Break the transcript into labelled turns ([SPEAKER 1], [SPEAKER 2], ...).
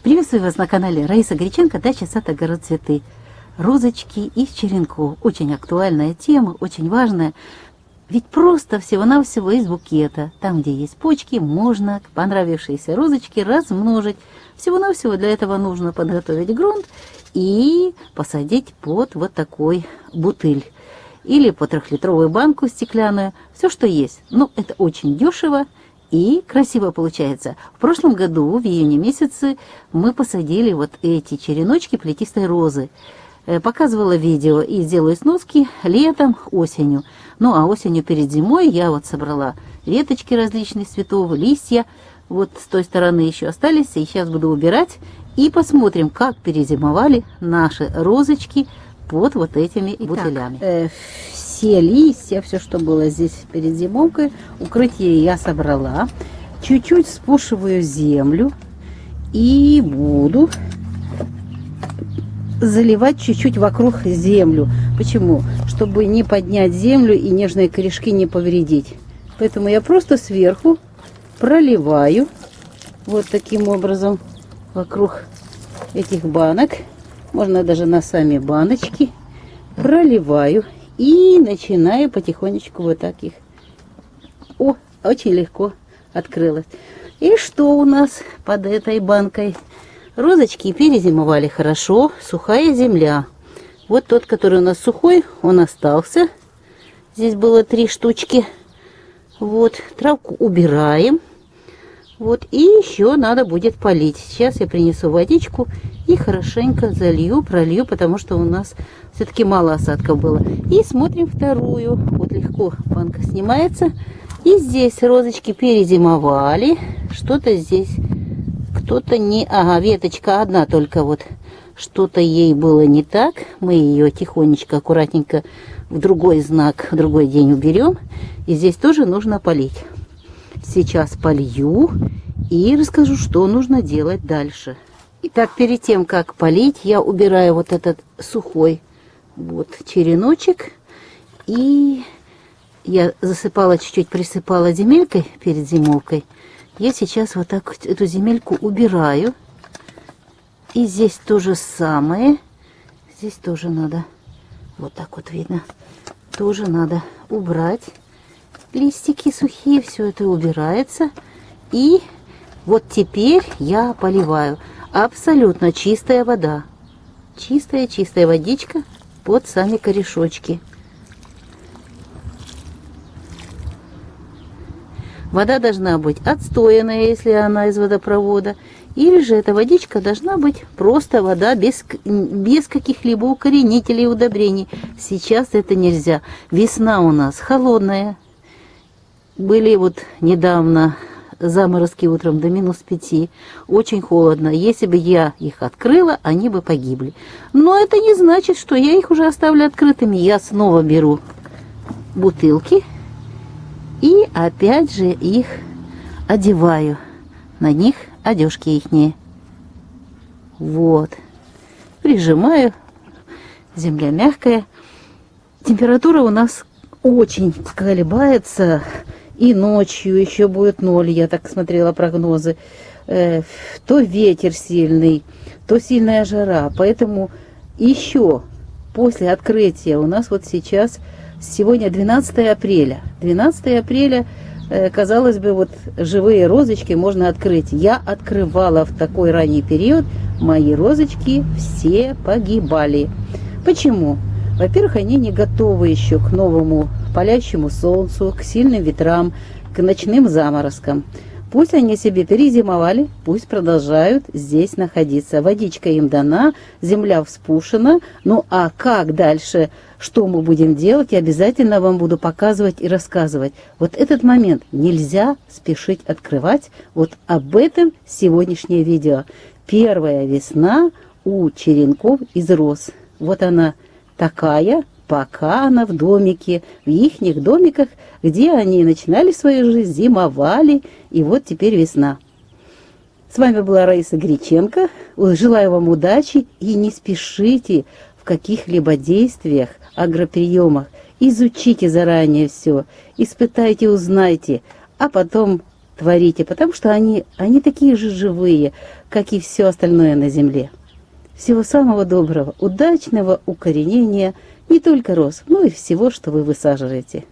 [SPEAKER 1] Приветствую вас на канале Раиса Греченко, дача, сад, огород, цветы. Розочки из черенков. Очень актуальная тема, очень важная. Ведь просто всего-навсего из букета, там, где есть почки, можно понравившиеся розочки размножить. Всего-навсего для этого нужно подготовить грунт и посадить под вот такой бутыль. Или по 3-литровую банку стеклянную. Все, что есть. Но это очень дешево и красиво получается. В прошлом году, в июне месяце, мы посадили вот эти череночки плетистой розы. Показывала видео и сделаю сноски летом, осенью. Ну а осенью перед зимой я вот собрала веточки различных цветов, листья. Вот с той стороны еще остались. И сейчас буду убирать. И посмотрим, как перезимовали наши розочки под вот этими бутылями. Все листья, все, что было здесь перед зимовкой, укрытие я собрала. Чуть-чуть спушиваю землю и буду заливать чуть-чуть вокруг землю. Почему? Чтобы не поднять землю и нежные корешки не повредить. Поэтому я просто сверху проливаю вот таким образом вокруг этих банок. Можно даже на сами баночки. Проливаю и начинаю потихонечку вот так их. О, очень легко открылось. И что у нас под этой банкой? Розочки перезимовали хорошо, сухая земля. Вот тот, который у нас сухой, он остался. Здесь было 3 штучки. Вот, травку убираем. Вот, и еще надо будет полить. Сейчас я принесу водичку и хорошенько залью, пролью, потому что у нас все-таки мало осадков было. И смотрим вторую. Вот легко банка снимается. И здесь розочки перезимовали. Что-то здесь... Кто-то не... Ага, веточка одна только вот. Что-то ей было не так. Мы ее тихонечко, аккуратненько в другой знак, в другой день уберем. И здесь тоже нужно полить. Сейчас полью и расскажу, что нужно делать дальше. Итак, перед тем, как полить, я убираю вот этот сухой вот череночек. И я засыпала, чуть-чуть присыпала земелькой перед зимовкой. Я сейчас вот так эту земельку убираю. И здесь то же самое. Здесь тоже надо, вот так вот видно, тоже надо убрать. Листики сухие, все это убирается. И вот теперь я поливаю. Абсолютно чистая вода. Чистая водичка под сами корешочки. Вода должна быть отстоянная, если она из водопровода. Или же эта водичка должна быть просто вода без каких-либо укоренителей, удобрений. Сейчас это нельзя. Весна у нас холодная. Были вот недавно заморозки утром до -5. Очень холодно. Если бы я их открыла, они бы погибли. Но это не значит, что я их уже оставлю открытыми. Я снова беру бутылки. И опять же их одеваю. На них одежки ихние. Вот. Прижимаю. Земля мягкая. Температура у нас очень колебается. И ночью еще будет 0. Я так смотрела прогнозы. То ветер сильный, то сильная жара. Поэтому еще после открытия у нас вот сейчас... Сегодня 12 апреля. 12 апреля, казалось бы, вот живые розочки можно открыть. Я открывала в такой ранний период, мои розочки все погибали. Почему? Во-первых, они не готовы еще к новому палящему солнцу, к сильным ветрам, к ночным заморозкам. Пусть они себе перезимовали, пусть продолжают здесь находиться. Водичка им дана, земля вспушена. Ну а как дальше, что мы будем делать, я обязательно вам буду показывать и рассказывать. Вот этот момент нельзя спешить открывать. Вот об этом сегодняшнее видео. Первая весна у черенков из роз. Вот она такая. Пока она в домике, в ихних домиках, где они начинали свою жизнь, зимовали, и вот теперь весна. С вами была Раиса Греченко. Желаю вам удачи и не спешите в каких-либо действиях, агроприемах. Изучите заранее все, испытайте, узнайте, а потом творите, потому что они такие же живые, как и все остальное на земле. Всего самого доброго, удачного укоренения не только роз, но и всего, что вы высаживаете.